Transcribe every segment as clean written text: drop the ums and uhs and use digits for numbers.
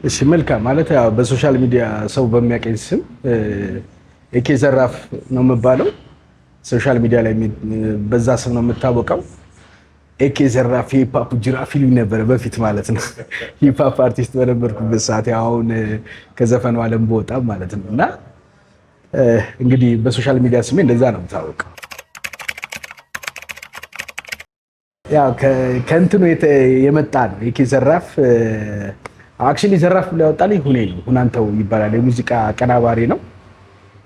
እሺ መልካም ማለት ያው በሶሻል ሚዲያ ሰው በሚያቀኝ ስም ኤኬ ዘራፍ ነው የምባለው። ሶሻል ሚዲያ ላይ በዛ ስም ነው የምታወቀው። ኤኬ ዘራፍ ሂፕሆፕ ጅራፍ ይሉኝ ነበር በፊት ማለት ነው። ሂፕሆፕ አርቲስት በነበርኩበት ሰዓት አሁን ከዘፈኑ ዓለም በወጣም ማለት ነው። እና እንግዲህ በሶሻል ሚዲያ ስሜ እንደዛ ነው የምታወቀው። ያው ከእንትኑ የመጣ ነው ኤኬ ዘራፍ አክቹሊ ዘራፍ ብሎ ያወጣልኝ ሁኔ ነው። ሁናንተው ይባላል የሙዚቃ አቀናባሪ ነው።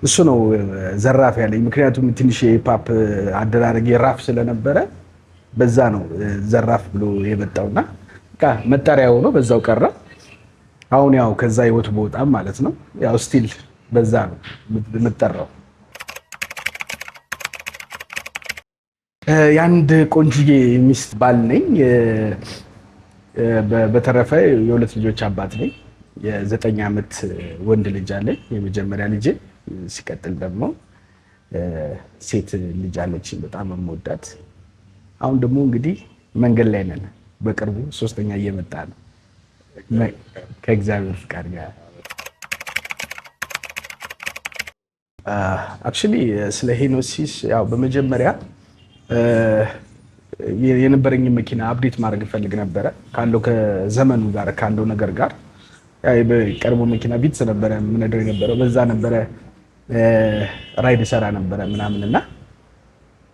እሱ ነው ዘራፍ ያለኝ። ምክንያቱም ትንሽ የሂፕሆፕ አደራረግ የራፍ ስለነበረ በዛ ነው ዘራፍ ብሎ የመጣውና በቃ መጠሪያው ነው በዛው ቀረ። አሁን ያው ከዛ ህይወት በወጣም ማለት ነው ያው ስቲል በዛ ነው የምጠራው። የአንድ ቆንጅዬ ሚስት ባል ነኝ። በተረፈ የሁለት ልጆች አባት ነኝ። የ9 ዓመት ወንድ ልጅ አለኝ የመጀመሪያ ልጄ። ሲቀጥል ደግሞ ሴት ልጅ አለችኝ በጣም የምወዳት። አሁን ደግሞ እንግዲህ መንገድ ላይ ነን። በቅርቡ ሶስተኛ እየመጣ ነው ከእግዚአብሔር ፍቃድ ጋር። አክቹሊ ስለ ሄኖሲስ ያው በመጀመሪያ የነበረኝ መኪና አፕዴት ማድረግ እፈልግ ነበረ ካለው ከዘመኑ ጋር ካለው ነገር ጋር። ቀድሞ መኪና ቪትስ ነበረ የምነዳው የነበረው በዛ ነበረ ራይድ ሰራ ነበረ ምናምን እና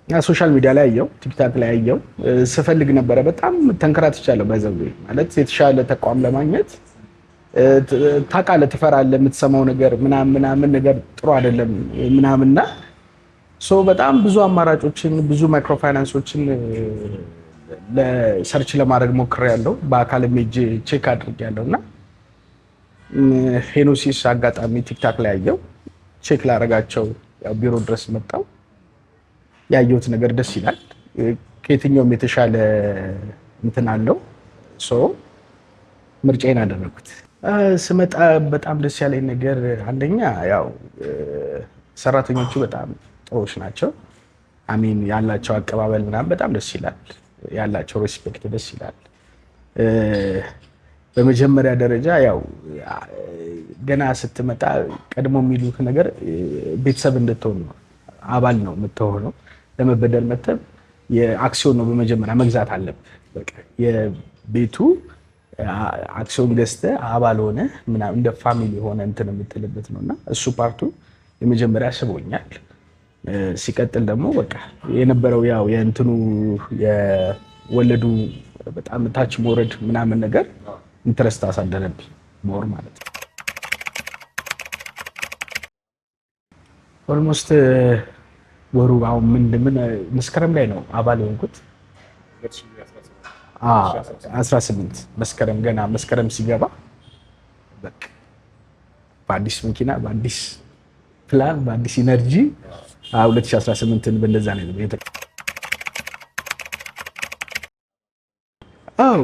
ሶሻል ሚዲያ ላይ አየው ቲክታክ ላይ አየው ስፈልግ ነበረ። በጣም ተንከራትቻለሁ በዘው ማለት የተሻለ ተቋም ለማግኘት ታውቃለህ፣ ትፈራለህ፣ የምትሰማው ነገር ምናምን ነገር ጥሩ አይደለም ምናምንና በጣም ብዙ አማራጮችን ብዙ ማይክሮ ፋይናንሶችን ለሰርች ለማድረግ ሞክሬያለሁ። በአካልም ሄጄ ቼክ አድርጌያለሁና ሄኖሲስ አጋጣሚ ቲክታክ ላይ አየው ቼክ ላደርጋቸው ያው ቢሮ ድረስ መጣው። ያየሁት ነገር ደስ ይላል። ከየትኛውም የተሻለ እንትን አለው። ምርጫዬን አደረኩት። ስመጣ በጣም ደስ ያለኝ ነገር አንደኛ ያው ሰራተኞቹ በጣም ጥሩዎች ናቸው። አሚን ያላቸው አቀባበል ምናምን በጣም ደስ ይላል። ያላቸው ሪስፔክት ደስ ይላል። በመጀመሪያ ደረጃ ያው ገና ስትመጣ ቀድሞ የሚሉት ነገር ቤተሰብ እንድትሆን ነው። አባል ነው የምትሆነው። ለመበደር መተብ የአክሲዮን ነው በመጀመሪያ መግዛት አለብህ። በቃ የቤቱ አክሲዮን ገዝተህ አባል ሆነ ምናምን እንደ ፋሚሊ ሆነ እንትን የምትልበት ነውና እሱ ፓርቱ የመጀመሪያ ስቦኛል። ሲቀጥል ደግሞ በቃ የነበረው ያው የእንትኑ የወለዱ በጣም ታች መውረድ ምናምን ነገር ኢንትረስት አሳደረብኝ ሞር ማለት ነው። ኦልሞስት ወሩ አሁን ምን መስከረም ላይ ነው አባል የሆንኩት። 18 መስከረም ገና መስከረም ሲገባ በቃ በአዲስ መኪና በአዲስ ፕላን በአዲስ ኢነርጂ 2018ን በእንደዛ ነው የተ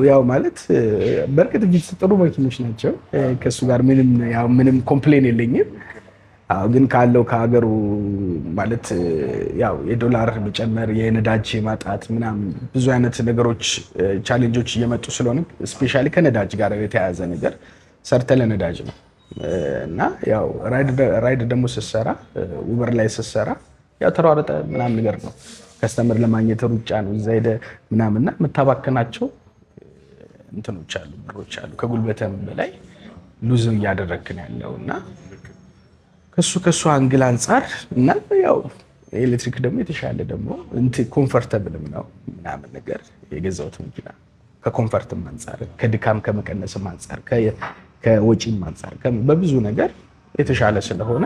ያው ማለት በርግጥ ቪትስ ጥሩ መኪኖች ናቸው። ከሱ ጋር ምንም ኮምፕሌን የለኝም። ግን ካለው ከሀገሩ ማለት ያው የዶላር መጨመር የነዳጅ ማጣት ምናምን ብዙ አይነት ነገሮች ቻሌንጆች እየመጡ ስለሆነ ስፔሻሊ ከነዳጅ ጋር የተያያዘ ነገር ሰርተ ለነዳጅ ነው እና ያው ራይድ ደግሞ ስትሰራ ኡበር ላይ ስትሰራ ያው ተሯረጠ ምናምን ነገር ነው። ከስተመር ለማግኘት ሩጫ ነው እዛ ሄደ ምናምንና የምታባክናቸው እንትኖች አሉ ብሮች አሉ። ከጉልበተም በላይ ሉዝ እያደረግክ ነው ያለውና ከሱ አንግል አንፃር እና ያው ኤሌክትሪክ ደግሞ የተሻለ ደግሞ ኮምፎርታብልም ነው ምናምን ነገር የገዛሁት መኪና ከኮምፎርትም አንፃር ከድካም ከመቀነስም አንፃር ከወጪም አንፃር በብዙ ነገር የተሻለ ስለሆነ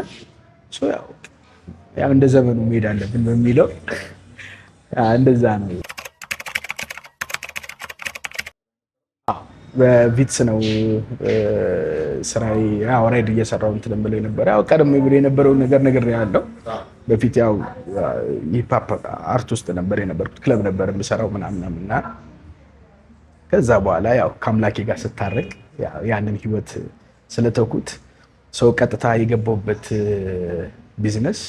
ያው እንደ ዘመኑ መሄድ አለብን በሚለው እንደዛ ነው። በቪትስ ነው ስራዬ። ያው ራይድ እየሰራሁ እንትን ብለው ነበር። ያው ቀደም ብሎ የነበረው ነገር ያለው በፊት ያው ሂፕሆፕ አርት ውስጥ ነበር የነበርኩት። ክለብ ነበር የምሰራው ምናምንና ከዛ በኋላ ያው ከአምላኬ ጋር ስታረቅ ያንን ህይወት ስለተውኩት ቀጥታ የገባሁበት ቢዝነስ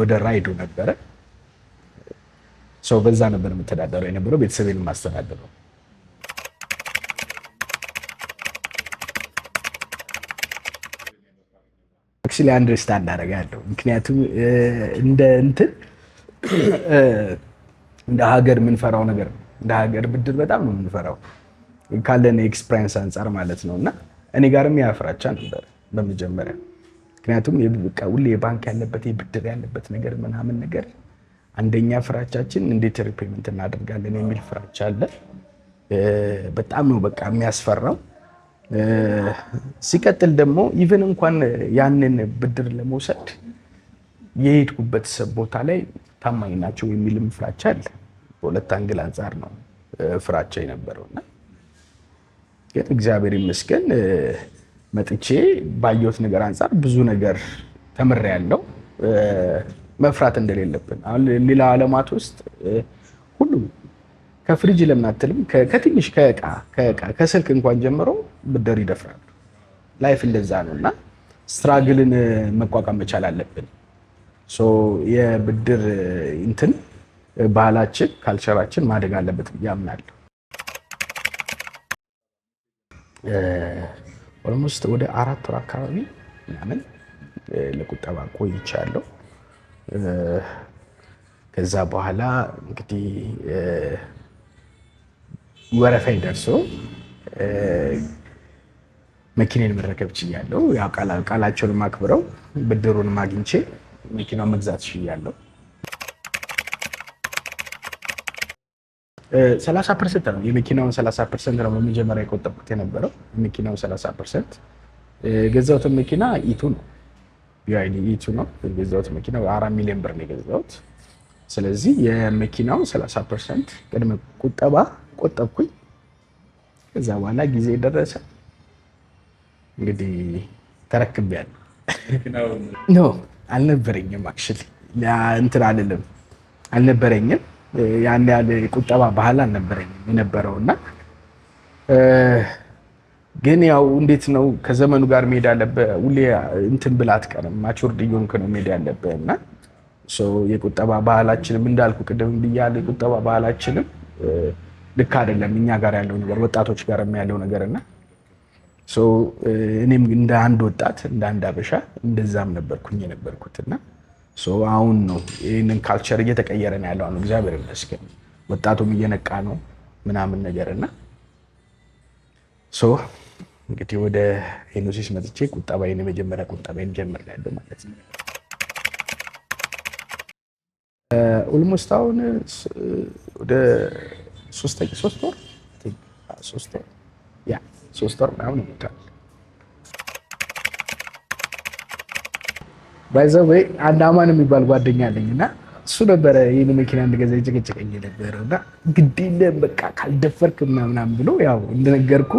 ወደ ራይዱ ነበረ። በዛ ነበር የምተዳደረው የነበረው ቤተሰቤን ማስተዳደረው። አክቹዋሊ አንደርስታንድ አደርጋለሁ። ምክንያቱም እንደ እንትን እንደ ሀገር የምንፈራው ነገር ነው። እንደ ሀገር ብድር በጣም ነው የምንፈራው ካለን ኤክስፒሪየንስ አንጻር ማለት ነው። እና እኔ ጋርም ያ ፍራቻ ነበር በመጀመሪያ። ምክንያቱም በቃ ሁሌ የባንክ ያለበት የብድር ያለበት ነገር ምናምን ነገር አንደኛ ፍራቻችን እንዴት ሪፔመንት እናደርጋለን የሚል ፍራቻ አለ። በጣም ነው በቃ የሚያስፈራው። ሲቀጥል ደግሞ ኢቨን እንኳን ያንን ብድር ለመውሰድ የሄድኩበት ቦታ ላይ ታማኝ ናቸው የሚልም ፍራቻ አለ። በሁለት አንግል አንጻር ነው ፍራቻ የነበረውና ግን እግዚአብሔር ይመስገን መጥቼ ባየሁት ነገር አንጻር ብዙ ነገር ተምሬያለሁ። መፍራት እንደሌለብን አሁን ሌላ ዓለማት ውስጥ ሁሉም ከፍሪጅ ለምን አትልም ከትንሽ ከእቃ ከስልክ እንኳን ጀምሮ ብድር ይደፍራሉ። ላይፍ እንደዛ ነው እና ስትራግልን መቋቋም መቻል አለብን። የብድር እንትን ባህላችን ካልቸራችን ማደግ አለበት ብዬ አምናለሁ። ኦልሞስት ወደ 4 ወር አካባቢ ምናምን ለቁጠባ ቆይቻለሁ። ከዛ በኋላ እንግዲህ ወረፋይ ደርሶ መኪናን መረከብ ችያለሁ። ያው ቃላቸውን አክብረው ብድሩን አግኝቼ መኪናውን መግዛት ችያለሁ። 30% ነው የመኪናውን 30% ነው በመጀመሪያ የቆጠብኩት የነበረው። የመኪናውን 30% የገዛሁትን መኪና ኢቱ ነው ቢዋይዲ ኢቱ ነው የገዛሁት መኪና 4 ሚሊዮን ብር ነው የገዛሁት። ስለዚህ የመኪናው 30% ቅድመ ቁጠባ ቆጠብኩኝ። ከዛ በኋላ ጊዜ ደረሰ እንግዲህ ተረክቤያለሁ። ኖ አልነበረኝም፣ አክቹሊ እንትን አይደለም አልነበረኝም። ያን ያህል ቁጠባ ባህል አልነበረኝም የነበረውና ግን ያው እንዴት ነው ከዘመኑ ጋር መሄድ አለብህ። ሁሌ እንትን ብለህ አትቀርም፣ ማቹርድ እየሆንክ ነው መሄድ ያለብህ እና የቁጠባ ባህላችንም እንዳልኩ ቅድም ብያለሁ። የቁጠባ ባህላችንም ልክ አይደለም እኛ ጋር ያለው ነገር ወጣቶች ጋር ያለው ነገር እና እኔም እንደ አንድ ወጣት እንደ አንድ አበሻ እንደዛም ነበርኩኝ የነበርኩትና አሁን ነው ይህንን ካልቸር እየተቀየረ ነው ያለው። እግዚአብሔር ይመስገን ወጣቱም እየነቃ ነው ምናምን ነገርና እንግዲህ ወደ ሄኖሲስ መጥቼ ቁጠባዬን የመጀመሪያ ቁጠባዬን ጀምሬያለሁ ማለት ነው። ኦልሞስት አሁን ወደ 3 ወር ምናምን ሆኖታል። ባይዘው አንድ አማን የሚባል ጓደኛ አለኝ እና እሱ ነበረ ይህን መኪና እንደገዛ ጭቅጭቀኝ የነበረው እና ግድ የለም በቃ ካልደፈርክ ምናምን ብሎ ያው እንደነገርኩ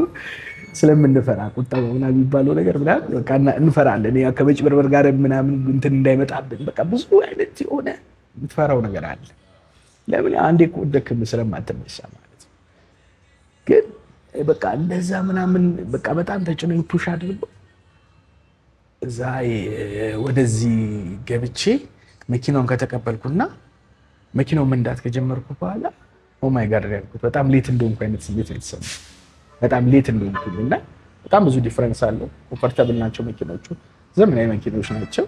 ስለምንፈራ ቁጠባ ምናምን የሚባለው ነገር ምናምን በቃ እንፈራለን። ያው ከመጭበርበር ጋር ምናምን እንትን እንዳይመጣብን በቃ ብዙ አይነት የሆነ የምትፈራው ነገር አለ። ለምን አንዴ ከወደክም ስለማትነሳ ማለት ነው። ግን በቃ እንደዛ ምናምን በቃ በጣም ተጭኖኝ ፑሽ አድርጎ እዛ ወደዚህ ገብቼ መኪናውን ከተቀበልኩና መኪናውን መንዳት ከጀመርኩ በኋላ ኦማይ ጋድ ያልኩት በጣም ሌት እንደሆንኩ አይነት ስሜት የተሰማኝ በጣም ሌት እንደሆንኩኝ እና በጣም ብዙ ዲፍረንስ አለው። ኮምፎርታብል ናቸው መኪኖቹ፣ ዘመናዊ መኪኖች ናቸው።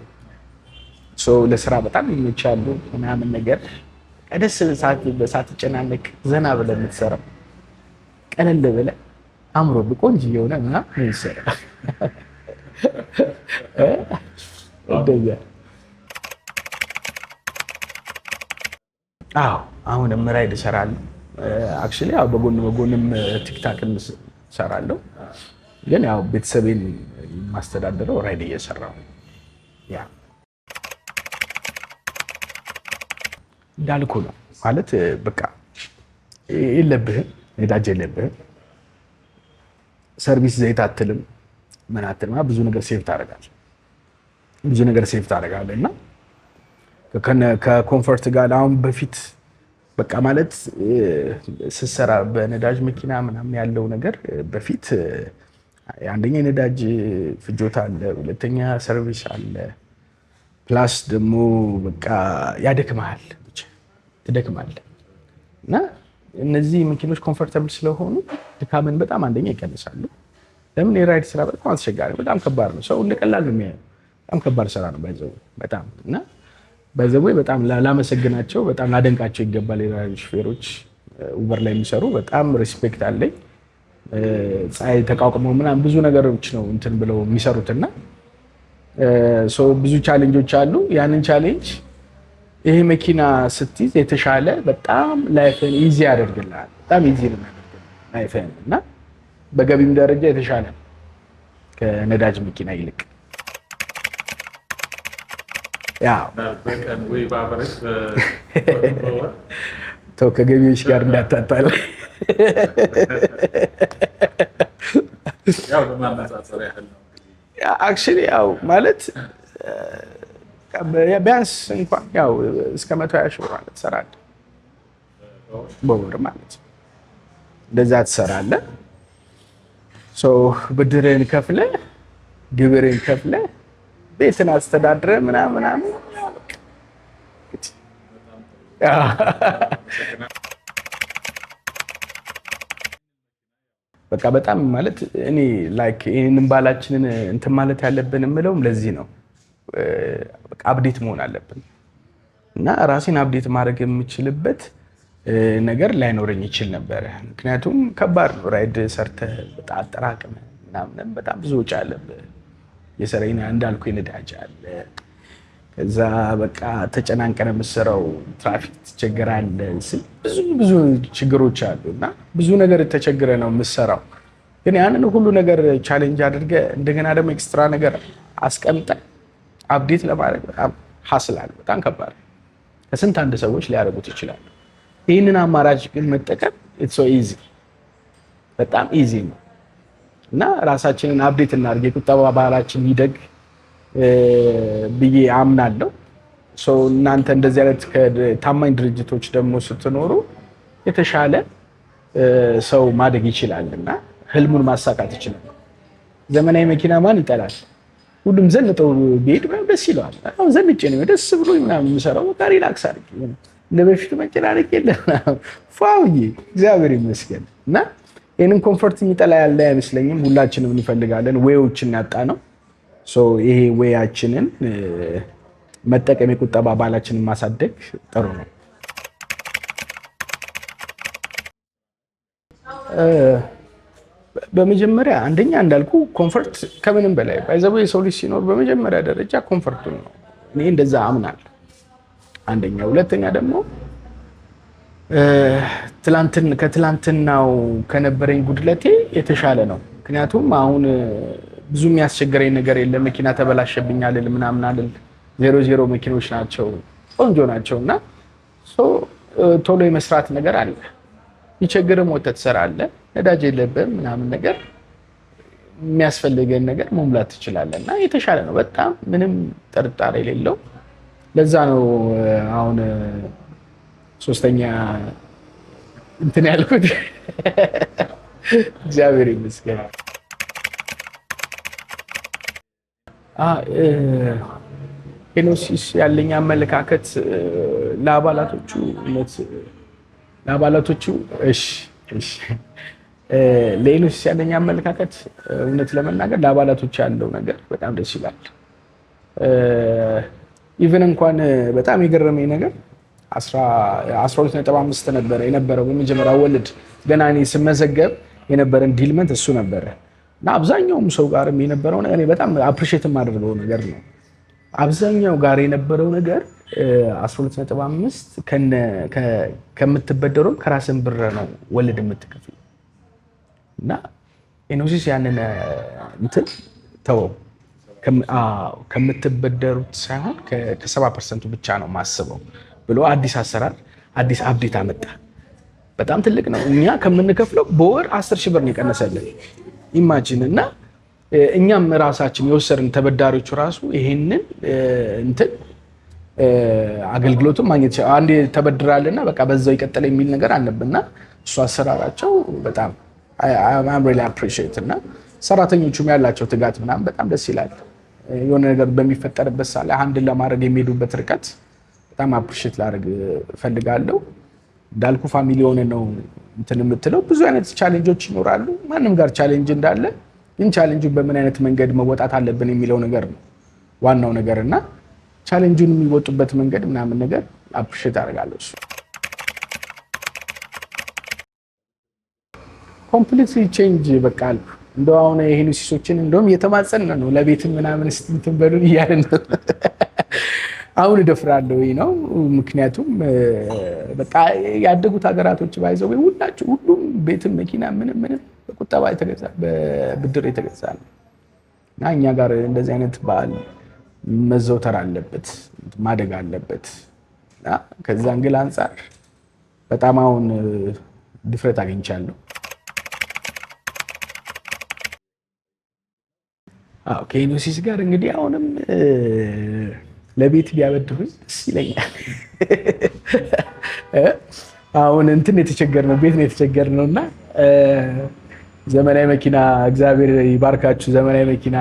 ለስራ በጣም ይመቻሉ ምናምን ነገር ደስ ሳትጨናነቅ ዘና ብለህ የምትሰራው ቀለል ብለህ አምሮብህ ቆንጆ የሆነ ምናምን ይሰራል። አሁንም ራይድ እሰራለሁ። አክቹዋሊ ያው በጎንም ቲክታክን እሰራለሁ። ግን ያው ቤተሰቤን የማስተዳደረው ራይድ እየሰራሁ ያ እንዳልኩ ነው ማለት በቃ የለብህም ነዳጅ የለብህም፣ ሰርቪስ ዘይት አትልም ምን አትልም፣ ብዙ ነገር ሴቭ ታደርጋለህ እና ከኮምፎርት ጋር አሁን በፊት በቃ ማለት ስትሰራ በነዳጅ መኪና ምናምን ያለው ነገር በፊት አንደኛ የነዳጅ ፍጆታ አለ፣ ሁለተኛ ሰርቪስ አለ፣ ፕላስ ደግሞ በቃ ያደክመሃል፣ ብቻ ትደክማለህ እና እነዚህ መኪኖች ኮምፎርታብል ስለሆኑ ድካምን በጣም አንደኛ ይቀንሳሉ። ለምን የራይድ ስራ በጣም አስቸጋሪ በጣም ከባድ ነው። ሰው እንደቀላል ነው የሚያየው። በጣም ከባድ ስራ ነው ባይዘው በጣም እና ባይዘው በጣም ላመሰግናቸው በጣም ላደንቃቸው ይገባል። የራይድ ሹፌሮች ኡበር ላይ የሚሰሩ በጣም ሪስፔክት አለኝ። ፀሐይ ተቋቁመው ምናምን ብዙ ነገሮች ነው እንትን ብለው የሚሰሩትና ብዙ ቻሌንጆች አሉ። ያንን ቻሌንጅ ይሄ መኪና ስትይዝ የተሻለ በጣም ላይፍን ኢዚ ያደርግልሃል። በጣም ኢዚ ነው ላይፍን እና በገቢም ደረጃ የተሻለ ከነዳጅ መኪና ይልቅ ተው ከገቢዎች ጋር እንዳታጣል። አክቹዋሊ ያው ማለት ቢያንስ እንኳን ያው እስከ 120 ሺህ ማለት ትሰራለህ በወር ማለት እንደዛ ትሰራለህ። ብድርህን ከፍለህ ግብርህን ከፍለህ ቤትን አስተዳድረህ ምናምን በቃ በጣም ማለት እኔ ላይክ ይሄንን ባላችንን እንትን ማለት ያለብን የምለውም ለዚህ ነው። በቃ አፕዴት መሆን አለብን እና ራሴን አፕዴት ማድረግ የምችልበት ነገር ላይኖረኝ ይችል ነበር። ምክንያቱም ከባድ ነው ራይድ ሰርተህ በጣም አጠራቅመህ ምናምን በጣም ብዙ ወጪ አለብህ። የሰራይና እንዳልኩ የነዳጅ አለ። ከዛ በቃ ተጨናንቀህ የምትሰራው ትራፊክ ትቸገራለህ። ብዙ ችግሮች አሉና ብዙ ነገር ተቸግረህ ነው የምትሰራው። ግን ያንን ሁሉ ነገር ቻሌንጅ አድርገህ እንደገና ደግሞ ኤክስትራ ነገር አስቀምጠህ አፕዴት ለማድረግ በጣም ሀስላል በጣም ከባድ። ከስንት አንድ ሰዎች ሊያደርጉት ይችላሉ። ይህንን አማራጭ ግን መጠቀም ኢትስ ሶ ኢዚ በጣም ኢዚ ነው እና ራሳችንን አፕዴት እናድርግ፣ የቁጠባ ባህላችን ይደግ ብዬ አምናለሁ። እናንተ እንደዚህ አይነት ታማኝ ድርጅቶች ደግሞ ስትኖሩ የተሻለ ሰው ማደግ ይችላል እና ህልሙን ማሳካት ይችላል። ዘመናዊ መኪና ማን ይጠላል? ሁሉም ዘንጠው ቢሄድ ደስ ይለዋል። አሁን ዘንጬ ነው ደስ ብሎ ምናምን የምሰራው በቃ ሪላክስ አድርጌ ለበፊቱ መጨናነቅ የለም ፋውዬ እግዚአብሔር ይመስገን። እና ይህንን ኮምፎርት የሚጠላ ያለ አይመስለኝም። ሁላችንም እንፈልጋለን። ዌዎችን ያጣ ነው። ይሄ ዌያችንን መጠቀም የቁጠባ ባህላችንን ማሳደግ ጥሩ ነው። በመጀመሪያ አንደኛ እንዳልኩ ኮምፎርት ከምንም በላይ ባይዘው የሰው ልጅ ሲኖር በመጀመሪያ ደረጃ ኮምፎርቱን ነው። እኔ እንደዛ አምናለሁ። አንደኛ። ሁለተኛ ደግሞ ከትላንትናው ከነበረኝ ጉድለቴ የተሻለ ነው። ምክንያቱም አሁን ብዙ የሚያስቸግረኝ ነገር የለም። መኪና ተበላሸብኝ አልል ምናምን አልል። 00 መኪኖች ናቸው፣ ቆንጆ ናቸው እና ቶሎ የመስራት ነገር አለ። ይቸግርም ወተት ትሰራለህ፣ ነዳጅ የለብህም ምናምን ነገር የሚያስፈልገን ነገር መሙላት ትችላለህ እና የተሻለ ነው በጣም ምንም ጥርጣሬ የሌለው። ለዛ ነው አሁን ሶስተኛ እንትን ያልኩት። እግዚአብሔር ይመስገን። ኢኖሲስ ያለኝ አመለካከት ለአባላቶቹ ለኢኖሲስ ያለኝ አመለካከት እውነት ለመናገር ለአባላቶቹ ያለው ነገር በጣም ደስ ይላል። ኢቨን እንኳን በጣም የገረመኝ ነገር 12.5 ነበረ የነበረው በመጀመሪያ ወልድ ገና እኔ ስመዘገብ የነበረን ዲልመንት እሱ ነበረ እና አብዛኛውም ሰው ጋርም የነበረው ነገር እኔ በጣም አፕሪሼት የማደርገው ነገር ነው። አብዛኛው ጋር የነበረው ነገር 12.5 ከምትበደሩም ከራስን ብር ነው ወልድ የምትከፍል እና ኢኖሲስ ያንን እንትን ተወው። ከምትበደሩት ሳይሆን ከ70% ብቻ ነው ማስበው ብሎ አዲስ አሰራር አዲስ አፕዴት አመጣ። በጣም ትልቅ ነው። እኛ ከምንከፍለው በወር 10 ሺህ ብር ነው የቀነሰልን። ኢማጂን እና እኛም ራሳችን የወሰድን ተበዳሪዎቹ ራሱ ይሄንን እንትን አገልግሎቱን ማግኘት አንዴ ተበድራልና በቃ በዛው ይቀጥል የሚል ነገር አለብንና እሱ አሰራራቸው በጣም I'm really appreciate እና ሰራተኞቹም ያላቸው ትጋት ምናምን በጣም ደስ ይላል። የሆነ ነገር በሚፈጠርበት ሳለ አንድ ለማድረግ የሚሄዱበት ርቀት በጣም አፕሪሼት ላደርግ ፈልጋለሁ። እንዳልኩ ፋሚሊ ሆነ ነው እንትን የምትለው ብዙ አይነት ቻሌንጆች ይኖራሉ። ማንም ጋር ቻሌንጅ እንዳለ ግን ቻሌንጁን በምን አይነት መንገድ መወጣት አለብን የሚለው ነገር ነው ዋናው ነገር እና ቻሌንጁን የሚወጡበት መንገድ ምናምን ነገር አፕሪሼት አደርጋለሁ። እሱ ኮምፕሊትሊ ቼንጅ በቃ አልኩ። እንደው አሁን ሄኖሲሶችን እንደውም እየተማጸን ነው ለቤት ምናምን እንትን በሉን እያልን ነው። አሁን እደፍራለሁ ነው። ምክንያቱም በቃ ያደጉት ሀገራቶች ባይዘው ሁሉም ቤትም መኪና ምንም በቁጠባ የተገዛ በብድር የተገዛ ነው እና እኛ ጋር እንደዚህ አይነት በዓል መዘውተር አለበት፣ ማደግ አለበት እና ከዛ እንግል አንጻር በጣም አሁን ድፍረት አግኝቻለሁ። ከሄኖሲስ ጋር እንግዲህ አሁንም ለቤት ቢያበድሩኝ ደስ ይለኛል። አሁን እንትን የተቸገርነው ቤት ነው የተቸገርነው እና ዘመናዊ መኪና እግዚአብሔር ይባርካችሁ፣ ዘመናዊ መኪና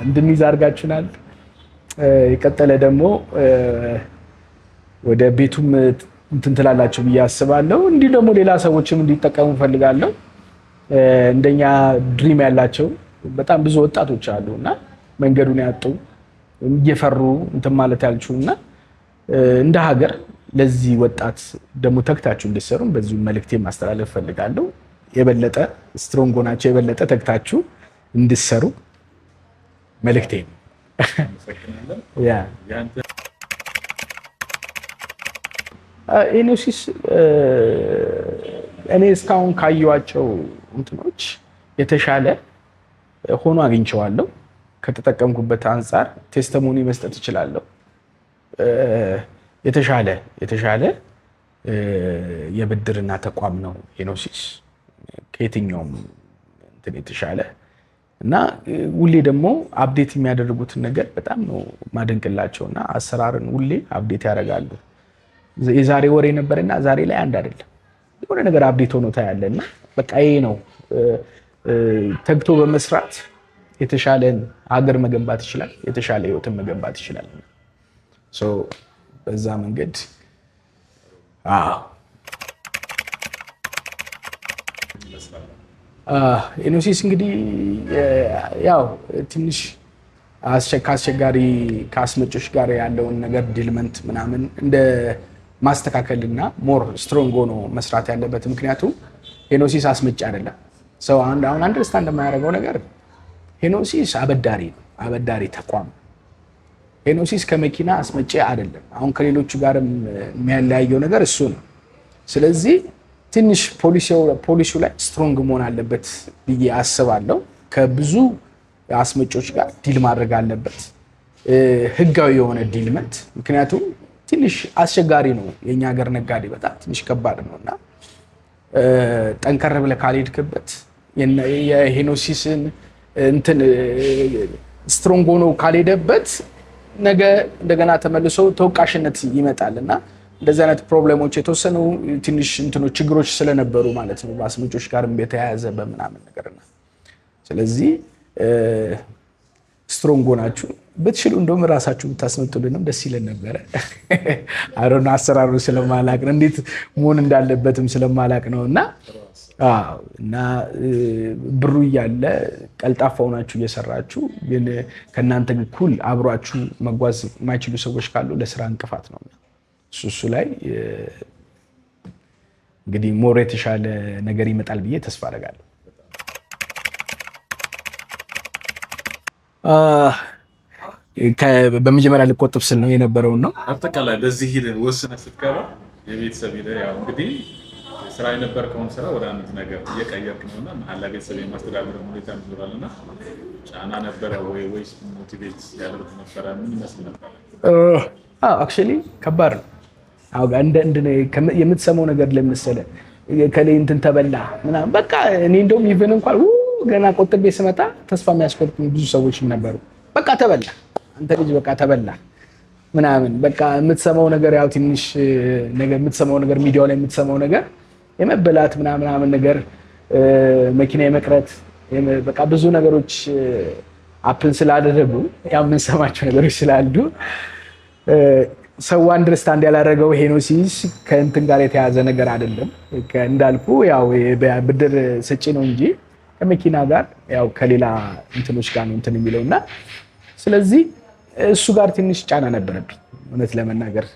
እንድንይዝ አድርጋችሁናል። የቀጠለ ደግሞ ወደ ቤቱም እንትን ትላላችሁ ብዬ አስባለሁ። እንዲህ ደግሞ ሌላ ሰዎችም እንዲጠቀሙ ፈልጋለሁ። እንደኛ ድሪም ያላቸው በጣም ብዙ ወጣቶች አሉ እና መንገዱን ያጡ እየፈሩ እንትን ማለት ያልችው እና እንደ ሀገር ለዚህ ወጣት ደግሞ ተግታችሁ እንድትሰሩ በዚሁ መልእክቴን ማስተላለፍ ፈልጋለሁ። የበለጠ ስትሮንግ ሆናችሁ የበለጠ ተግታችሁ እንድትሰሩ መልእክቴ ነው። ሄኖሲስ እኔ እስካሁን ካየኋቸው እንትኖች የተሻለ ሆኖ አግኝቼዋለሁ። ከተጠቀምኩበት አንጻር ቴስቲሞኒ መስጠት እችላለሁ። የተሻለ የብድርና ተቋም ነው ሄኖሲስ ከየትኛውም እንትን የተሻለ እና ሁሌ ደግሞ አፕዴት የሚያደርጉትን ነገር በጣም ነው ማደንቅላቸውና አሰራርን ሁሌ አፕዴት ያደርጋሉ። የዛሬ ወሬ ነበርና ዛሬ ላይ አንድ አይደለም። የሆነ ነገር አፕዴት ሆኖ ታያለና በቃ ይሄ ነው ተግቶ በመስራት የተሻለን ሀገር መገንባት ይችላል፣ የተሻለ ህይወትን መገንባት ይችላል። በዛ መንገድ ሄኖሲስ እንግዲህ ያው ትንሽ ከአስቸጋሪ ከአስመጮች ጋር ያለውን ነገር ዲልመንት ምናምን እንደ ማስተካከልና ሞር ስትሮንግ ሆኖ መስራት ያለበት። ምክንያቱም ሄኖሲስ አስመጭ አይደለም። ሰው አሁን አንደርስታንድ የማያደርገው ነገር ሄኖሲስ አበዳሪ ነው፣ አበዳሪ ተቋም። ሄኖሲስ ከመኪና አስመጪ አይደለም። አሁን ከሌሎቹ ጋር የሚያለያየው ነገር እሱ ነው። ስለዚህ ትንሽ ፖሊሲው ላይ ስትሮንግ መሆን አለበት ብዬ አስባለሁ። ከብዙ አስመጮች ጋር ዲል ማድረግ አለበት፣ ህጋዊ የሆነ ዲልመንት። ምክንያቱም ትንሽ አስቸጋሪ ነው የኛ ሀገር ነጋዴ በጣም ትንሽ ከባድ ነው እና ጠንከር ብለህ ካልሄድክበት የሄኖሲስን እንትን ስትሮንግ ሆኖ ካልሄደበት ነገ እንደገና ተመልሶ ተወቃሽነት ይመጣል እና እንደዚህ አይነት ፕሮብሌሞች የተወሰኑ ትንሽ እንትኖች ችግሮች ስለነበሩ ማለት ነው በአስመጮች ጋርም የተያያዘ በምናምን ነገርና ስለዚህ ስትሮንግ ሆናችሁ ብትችሉ እንደውም ራሳችሁ ብታስመጡልንም ደስ ይለን ነበረ። አሮና አሰራሩ ስለማላቅ ነው እንዴት መሆን እንዳለበትም ስለማላቅ ነው እና ብሩ እያለ ቀልጣፋ ሆናችሁ እየሰራችሁ ግን ከእናንተ እኩል አብሯችሁ መጓዝ የማይችሉ ሰዎች ካሉ ለስራ እንቅፋት ነው። እሱ ላይ እንግዲህ ሞር የተሻለ ነገር ይመጣል ብዬ ተስፋ አደርጋለሁ። በመጀመሪያ ልቆጥብ ስል ነው የነበረውን ነው። አጠቃላይ በዚህ ሂደት ወስነህ ስትገባ የቤተሰብ ሂደት ያው እንግዲህ ስራ የነበርከውን ስራ ወደ አንድ ነገር እየቀየርክ ነውና መሀል ላይ ቤተሰብ የማስተዳደር ሁኔታ ይኖራልና ጫና ነበረ ወይስ ሞቲቬት ያደርግ ነበረ? ምን ይመስል ነበር? አክቹዋሊ ከባድ ነው። የምትሰማው ነገር ለምሳሌ ከላይ እንትን ተበላ ምናምን በቃ እኔ እንደውም ኢቨን እንኳን ገና ቆጥቤ ስመጣ ተስፋ የሚያስቆርጡ ብዙ ሰዎች ነበሩ። በቃ ተበላ አንተ ልጅ በቃ ተበላ ምናምን በቃ የምትሰማው ነገር ያው ትንሽ ነገር የምትሰማው ነገር ሚዲያው ላይ የምትሰማው ነገር የመበላት ምናምን ነገር መኪና የመቅረት በቃ ብዙ ነገሮች አፕን ስላደረጉ ያው የምንሰማቸው ነገሮች ስላሉ ሰው አንደርስታንድ ያላደረገው ሄኖሲስ ከእንትን ጋር የተያዘ ነገር አይደለም። እንዳልኩ ያው ብድር ሰጪ ነው እንጂ ከመኪና ጋር ያው ከሌላ እንትኖች ጋር ነው እንትን የሚለውና ስለዚህ እሱ ጋር ትንሽ ጫና ነበረብኝ። እውነት ለመናገር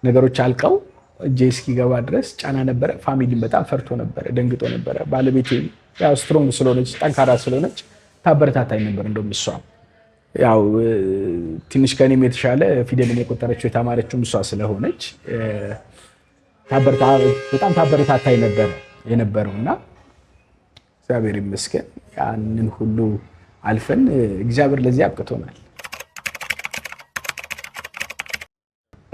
ነገሮች አልቀው እጄ እስኪገባ ድረስ ጫና ነበረ። ፋሚሊን በጣም ፈርቶ ነበረ፣ ደንግጦ ነበረ። ባለቤቴ ያው ስትሮንግ ስለሆነች ጠንካራ ስለሆነች ታበረታታኝ ነበር። እንደውም እሷ ያው ትንሽ ከኔም የተሻለ ፊደልን የቆጠረችው የተማረችውም እሷ ስለሆነች በጣም ታበረታታኝ ነበር የነበረው እና እግዚአብሔር ይመስገን ያንን ሁሉ አልፈን እግዚአብሔር ለዚህ አብቅቶናል።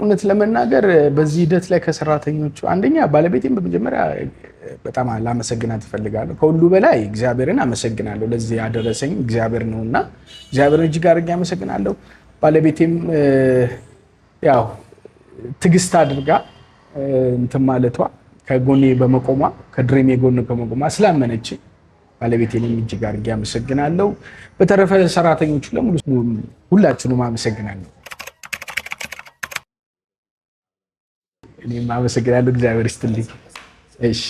እውነት ለመናገር በዚህ ሂደት ላይ ከሰራተኞቹ አንደኛ ባለቤቴን በመጀመሪያ በጣም ላመሰግናት እፈልጋለሁ። ከሁሉ በላይ እግዚአብሔርን አመሰግናለሁ። ለዚህ ያደረሰኝ እግዚአብሔር ነውና እግዚአብሔርን እጅግ አድርጌ አመሰግናለሁ። ባለቤቴም ያው ትዕግስት አድርጋ እንትን ማለቷ ከጎኔ በመቆሟ ከድሬሜ ጎን ከመቆሟ ስላመነች ባለቤቴንም እጅግ አድርጌ አመሰግናለሁ። በተረፈ ሰራተኞቹ ለሙሉ ሁላችሁንም አመሰግናለሁ። እኔም አመሰግናለሁ። እግዚአብሔር ይስጥልኝ። እሺ